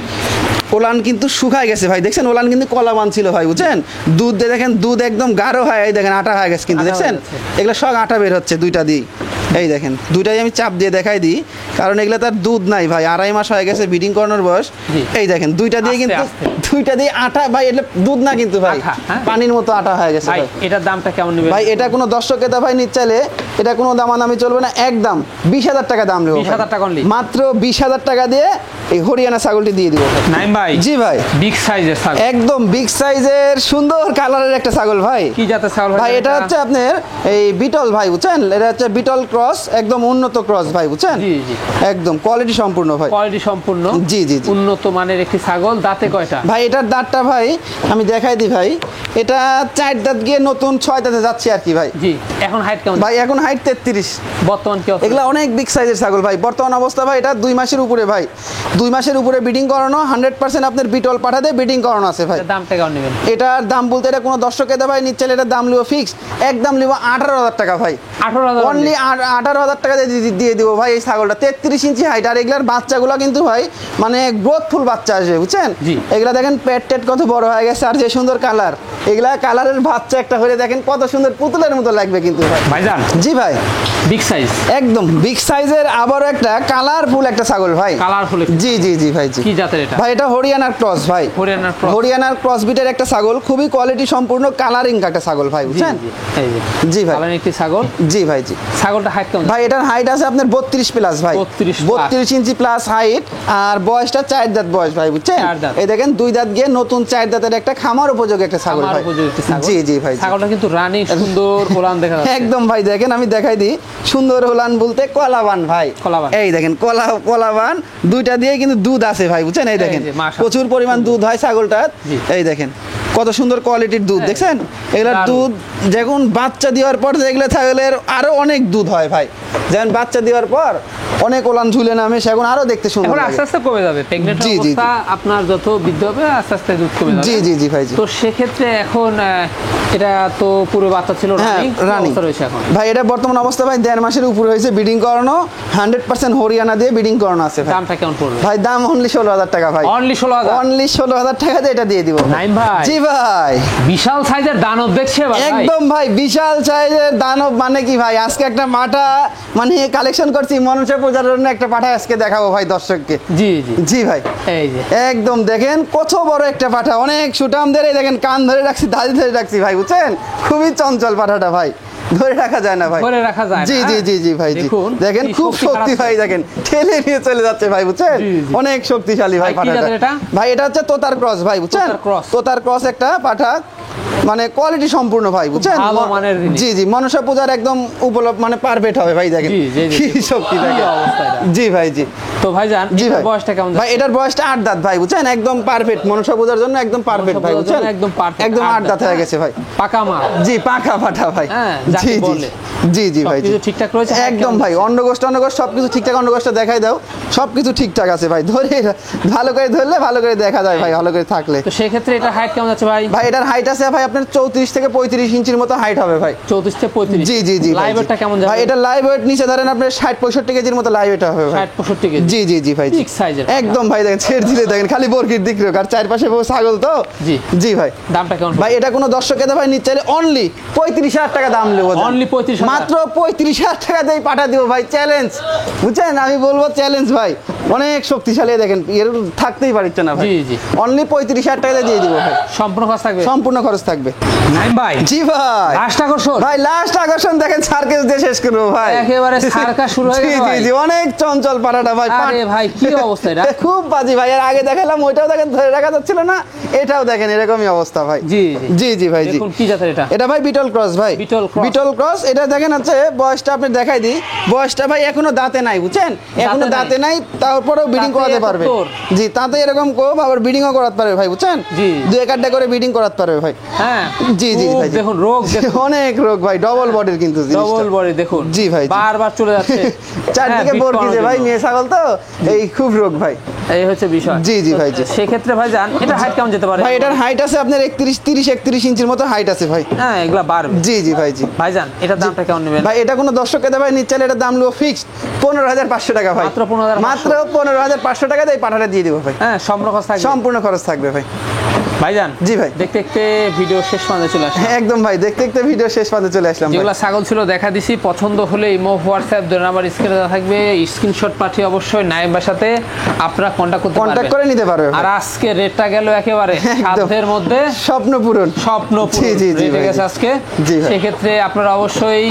ওলান কিন্তু শুকায় গেছে ভাই, দেখছেন ওলান কিন্তু কলাবান ছিল ভাই, বুঝছেন? দুধ দিয়ে দেখেন, দুধ একদম গাঢ় হয়, এই দেখেন আটা হয়ে গেছে কিন্তু, আটা দেখছেন হয়ে গেছে। এগুলো সব আটা বের হচ্ছে দুইটা দিয়ে, এই দেখেন দুইটাই আমি চাপ দিয়ে দেখাই দিই, কারণ এগুলো তার দুধ নাই ভাই, 2.5 মাস হয়ে গেছে বিডিং করানোর বয়স। জি। এই দেখেন দুইটা দিয়ে আস্তে, কিন্তু আস্তে। দুইটা দিয়ে আটা ভাই, এটা দুধ না কিন্তু ভাই, আঠা, হ্যাঁ। পানির মতো আটা হয়ে গেছে ভাই ভাই। এটার দামটা কেমন নেবেন? ভাই এটা কোনো দর্শক এটা ভাই নিতে চাইলে এটা কোনো দামাদামি চলবে না, একদম 20,000 টাকা দাম নেবো 20,000 টাকা only? মাত্র 20,000 টাকা দিয়ে এই হরিয়ানা ছাগলটি দিয়ে দিব ভাই। নাইম ভাই, জি ভাই, বিগ সাইজের ছাগল, একদম বিগ সাইজের সুন্দর কালারের একটা ছাগল ভাই। কি জাতের ছাগল ভাই এটা হচ্ছে আপনার এই বিটল ভাই, বুঝছেন? এটা হচ্ছে বিটল ক্রস, একদম উন্নত ক্রস ভাই, বুঝছেন? জি, জি। একদম কোয়ালিটি সম্পূর্ণ ভাই। কোয়ালিটি সম্পূর্ণ, জি, জি, জি। উন্নত মানের একটি ছাগল। দাঁতে কয়টা? ভাই এটার দাঁতটা ভাই আমি দেখাই দিই ভাই, এটা 4 দাঁত গিয়ে নতুন 6 দাঁতে যাচ্ছে আর কি ভাই। জি, এখন হাইট কেমন? ভাই এখন হাইট 33, বর্তমান কি অবস্থা? এগুলা অনেক বিগ সাইজের ছাগল ভাই, বর্তমান অবস্থা ভাই এটা 2 মাসের উপরে ভাই, 2 মাসের উপরে বিডিং করানো, 100% আপনার বিটল পাঠা দিয়ে বিডিং করানো আছে ভাই। এটার দামটা কেমন নেবেন? এটার দাম বলতে এটা কোনো দর্শকে দা ভাই নিচ্ছে, এটার দাম লিব ফিক্স, একদম লিব 18,000 টাকা ভাই, 18,000 অনলি 18,000 টাকা দিয়ে দিব ভাই এই ছাগলটা। 33 ইঞ্চি হাইট, আর এগুলার বাচ্চাগুলো কিন্তু ভাই মানে গ্রোথফুল বাচ্চা আসবে, বুঝছেন? জি। এগুলা দেখেন পেট টেট কত বড় হয়ে গেছে, আর যে সুন্দর কালার, এগুলা কালারের বাচ্চা একটা হলে দেখেন কত সুন্দর পুতুলের মতো লাগবে কিন্তু ভাই। ভাইজান জি ভাই, বিগ সাইজ, একদম বিগ সাইজের আবারও একটা কালারফুল একটা ছাগল ভাই। কালারফুল, জি জি জি ভাই, জি কি জাতের এটা? ভাই এটা হরিয়ানার ক্রস ভাই, হরিয়ানার ক্রস, হরিয়ানার ক্রস বিটের একটা ছাগল, খুবই কোয়ালিটি সম্পূর্ণ কালারিং একটা ছাগল ভাই, বুঝছেন? এই যে জি ভাই, কালারিং একটি ছাগল। জি ভাই, জি ছাগলটা হাইট কেমন? ভাই এটার হাইট আছে আপনার 32 প্লাস ভাই, 32 32 ইঞ্চি প্লাস হাইট, আর বয়সটা 4 দাঁত বয়স ভাই, বুঝছেন? 4 দাঁত। এই দেখেন 2 দাঁত গিয়ে নতুন 4 দাঁতের একটা খামার উপযোগী একটা ছাগল আমার ভাই। উপযোগী একটি ছাগল। জি জি ভাই, জি। ছাগলটা কিন্তু রানিং সুন্দর ওলান দেখা যাচ্ছে। একদম ভাই দেখেন আমি দেখাই দিই, সুন্দর হোলান বলতে কলাবান ভাই, কলাবান। এই দেখেন কলাবান, দুইটা দিয়ে কিন্তু দুধ আছে ভাই, বুঝছেন? এই দেখেন যে, মাশাআল্লাহ। প্রচুর পরিমাণ দুধ হয় ছাগলটার, জি। এই দেখেন কত সুন্দর কোয়ালিটির দুধ, হ্যাঁ। দেখছেন? এগুলোর দারুণ। দুধ যখন বাচ্চা দেওয়ার পর যেগুলো ছাগলের আরো অনেক দুধ হয় ভাই, যেমন বাচ্চা দেওয়ার পর অনেক ওলান ঝুলে নামে, সেখন আরো দেখতে সুন্দর এখন লাগে। আস্তে আস্তে কমে যাবে, প্রেগনেন্ট জি, জি, জি। অবস্থা আপনার যত বৃদ্ধি হবে আস্তে আস্তে দুধ কমে যাবে। জি জি জি ভাই, জি তো সেক্ষেত্রে এখন এটা তো পুরো বাচ্চা ছিল, হ্যাঁ রানিং রানিং অবস্থা রয়েছে এখন। ভাই এটা বর্তমান অবস্থা ভাই 1.5 মাসের উপরে হয়েছে বিডিং করানো, 100% হরিয়ানা দিয়ে বিডিং করানো আছে ভাই। দামটা কেমন পড়বে? ভাই দাম অনলি 16,000 টাকা ভাই, অনলি 16,000? অনলি 16,000 টাকা দিয়ে এটা দিয়ে দিব ভাই। নাইম ভাই, জি ভাই, বিশাল সাইজের দানব দেখছে ভাই। একদম ভাই বিশাল সাইজের দানব, মানে কি ভাই আজকে একটা পাঠা মানে কালেকশন করছি মনুষ্য পূজার জন্য, একটা পাঠা আজকে দেখাবো ভাই দর্শককে। জি জি জি ভাই, এই যে একদম দেখেন কত বড় একটা পাঠা, অনেক সুটামদের, এই দেখেন কান ধরে রাখছি, দাদি ধরে রাখছি ভাই, বুঝছেন? খুবই চঞ্চল পাঠাটা ভাই, ধরে রাখা যায় না ভাই, ধরে রাখা যায় না। জি জি জি জি ভাই, জি দেখুন, দেখেন কি খুব শক্তি শক্তি খারাপ ভাই, দেখেন ঠেলে নিয়ে চলে যাচ্ছে ভাই, বুঝছেন? জি, জি। অনেক শক্তিশালী ভাই ভাই, কি পাঠাটা। জাতের এটা? ভাই এটা হচ্ছে তোতার ক্রস ভাই, বুঝছেন? তোতার ক্রস। তোতার ক্রস একটা পাঠা, মানে কোয়ালিটি সম্পূর্ণ ভাই, বুঝছেন? ভালো মানের জিনিস। জি জি মনসা পূজার একদম উপলব্ধ, মানে পারফেক্ট হবে ভাই, দেখেন জি, জি, জি। কি শক্তি কি দেখেন। অবস্থা এটা? জি ভাই, জি তো ভাইজান জি এটার ভাই, বয়সটা কেমন ভাই এটার বয়সটা 8 দাঁত ভাই, বুঝছেন? একদম পারফেক্ট মনসা পূজার জন্য, একদম পারফেক্ট ভাই, পূজার বুঝছেন? জন্য একদম perfect, একদম 8 8 দাঁত হয়ে গেছে ভাই, পাকা মাল? জি পাকা পাঠা ভাই, হ্যাঁ, জি যাকে বলে। জি জি ভাই, সবকিছু ঠিকঠাক রয়েছে? একদম ভাই, অন্ডকোষ্ঠ সবকিছু ঠিকঠাক। অন্ডকোষ্ঠ দেখাই দাও, সবকিছু ঠিকঠাক আছে ভাই। ধরে ভালো করে ধরলে ভালো করে দেখা যায় ভাই, ভালো করে থাকলে। তো সেই ক্ষেত্রে এটা হাইট কেমন আছে ভাই? ভাই এটার হাইট আছে ভাই আপনার 34 থেকে 35 ইঞ্চির মতো হাইট হবে ভাই। 34 থেকে 35? জি জি জি। লাইভ ওয়েটটা কেমন যাবে ভাই? এটা লাইভ ওয়েট নিচে ধরেন আপনার 60-65 কেজির মতো লাইভ ওয়েট হবে ভাই। 60-65 কেজি? জি জি জি ভাই, ঠিক সাইজের একদম ভাই। দেখেন ছেড়ে দিলে দেখেন খালি বরকির দিক রোক, আর চারপাশে বউ ছাগল তো। জি জি ভাই। দামটা কেমন ভাই? এটা কোনো দর্শক ভাই নিতে চাইলে অনলি 35,000 টাকা দাম নেবো। অনলি 35,000? মাত্র 35,000 টাকা দিয়ে পাঠা দিব ভাই, চ্যালেঞ্জ। বুঝছেন, আমি বলবো চ্যালেঞ্জ ভাই, অনেক শক্তিশালী। দেখেন এর থাকতেই পারছে না ভাই। জি জি। অনলি 35,000 টাকা দিয়ে দিব ভাই। সম্পূর্ণ খরচ থাকবে? সম্পূর্ণ খরচ থাকবে। নাইম ভাই। জি ভাই। লাস্ট আকর্ষণ ভাই, লাস্ট আকর্ষণ দেখেন, সার্কাস দিয়ে শেষ করবো ভাই। একেবারে সার্কাস শুরু হয়ে গেল জি জি, অনেক চঞ্চল পাড়াটা ভাই। আরে ভাই কি অবস্থা এটা? খুব বাজি ভাই। আর আগে দেখালাম ওইটাও দেখেন ধরে রাখা যাচ্ছিল না, এটাও দেখেন এরকমই অবস্থা ভাই। জি জি জি ভাই। জি। দেখুন কি জাতের এটা? এটা ভাই বিটল ক্রস ভাই। বিটল ক্রস? বিটল ক্রস। এটা দেখেন হচ্ছে বয়সটা আপনি দেখাই দিই। বয়সটা ভাই এখনো দাঁতে নাই, বুঝছেন, এখনো দাঁতে নাই, তারপরেও ব্রিডিং করাতে পারবে। জি, তাতে এরকম কোপ আবার ব্রিডিংও করাতে পারবে ভাই, বুঝছেন। জি। 2-1 করে ব্রিডিং করাতে পারবে ভাই। হ্যাঁ জি জি ভাই। দেখুন রোগ দেখুন, অনেক রোগ ভাই, ডবল বডির কিন্তু ডবল বডি দেখুন। জি ভাই। বারবার চলে যাচ্ছে চারদিকে বরকিছে ভাই, মেয়ে ছাগল তো, এই খুব রোগ ভাই। এই হচ্ছে বিষয়। জি জি ভাই। জি। সেই ক্ষেত্রে ভাই জান এটা হাইট কেমন যেতে পারে? ভাই এটার হাইট আছে আপনার 31 ইঞ্চির মতো হাইট আছে ভাই। হ্যাঁ এগুলা বাড়বে। জি জি ভাই। জি ভাই জান এটার দামটা কেমন নেবেন? ভাই এটা কোনো দর্শক ভাই নিচ্ছে, এটার দাম নেবো ফিক্সড 15,500 টাকা ভাই। মাত্র 15,500? মাত্র 15,500 টাকা দিয়ে পাঠাটা দিয়ে দিব ভাই। হ্যাঁ সম্পূর্ণ খরচ থাকবে? সম্পূর্ণ খরচ থাকবে ভাই। ভাইজান। জি ভাই। দেখতে দেখতে ভিডিও শেষ পর্যন্ত চলে আসলাম। একদম ভাই, দেখতে দেখতে ভিডিও শেষ পর্যন্ত চলে আসলাম। যেগুলো ছাগল ছিল দেখা দিছি, পছন্দ হলে ইমো, হোয়াটসঅ্যাপ দুই নাম্বার স্ক্রিনে দেওয়া থাকবে, স্ক্রিনশট পাঠিয়ে অবশ্যই নাইমের সাথে আপনারা কন্টাক্ট করে নিতে পারবে। আর আজকে রেটটা গেল একেবারে সাধ্যের মধ্যে, স্বপ্ন পূরণ। স্বপ্ন পূরণ রেটে গেছে আজকে। সেক্ষেত্রে আপনারা অবশ্যই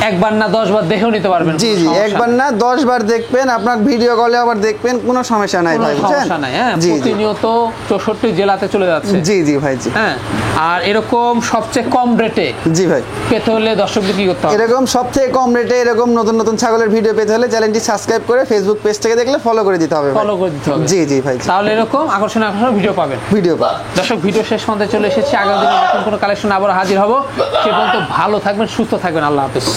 একবার না 10 বার দেখেও নিতে পারবেন। জি জি, একবার না 10 বার দেখবেন, আপনার ভিডিও কলে আবার দেখবেন, কোনো সমস্যা নাই ভাই, বুঝছেন। সমস্যা নাই। হ্যাঁ প্রতিনিয়ত 64 জেলাতে চলে যাচ্ছে। জি জি ভাই। জি হ্যাঁ। আর এরকম সবচেয়ে কম রেটে জি ভাই পেতে হলে দর্শকদের কি করতে হবে? এরকম সবথেকে কম রেটে এরকম নতুন নতুন ছাগলের ভিডিও পেতে হলে চ্যানেলটি সাবস্ক্রাইব করে ফেসবুক পেজ থেকে দেখলে ফলো করে দিতে হবে। ফলো করে দিতে হবে। জি জি ভাই। তাহলে এরকম আকর্ষণীয় ভিডিও পাবেন। দর্শক ভিডিও শেষ পর্যন্ত চলে এসেছি। আগামী দিনে নতুন কোনো কালেকশন আবার হাজির হব। সে পর্যন্ত ভালো থাকবেন, সুস্থ থাকবেন। আল্লাহ হাফেজ।